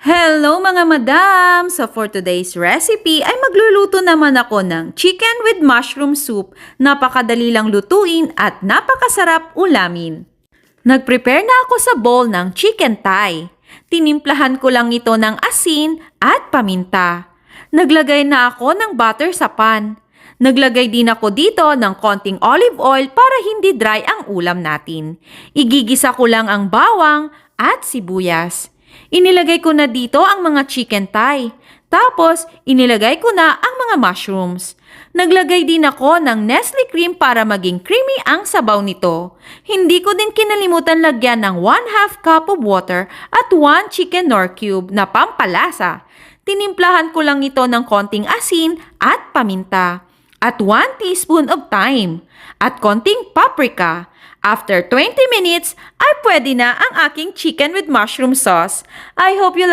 Hello mga madam! So for today's recipe ay magluluto naman ako ng chicken with mushroom soup. Napakadali lang lutuin at napakasarap ulamin. Nag-prepare na ako sa bowl ng chicken thigh. Tinimplahan ko lang ito ng asin at paminta. Naglagay na ako ng butter sa pan. Naglagay din ako dito ng konting olive oil para hindi dry ang ulam natin. Igigisa ko lang ang bawang at sibuyas. Inilagay ko na dito ang mga chicken thigh. Tapos, inilagay ko na ang mga mushrooms. Naglagay din ako ng Nestle cream para maging creamy ang sabaw nito. Hindi ko din kinalimutan lagyan ng 1/2 cup of water at 1 chicken nor cube na pampalasa. Tinimplahan ko lang ito ng konting asin at paminta. At 1 teaspoon of thyme. At konting paprika. After 20 minutes, ay pwede na ang aking chicken with mushroom sauce. I hope you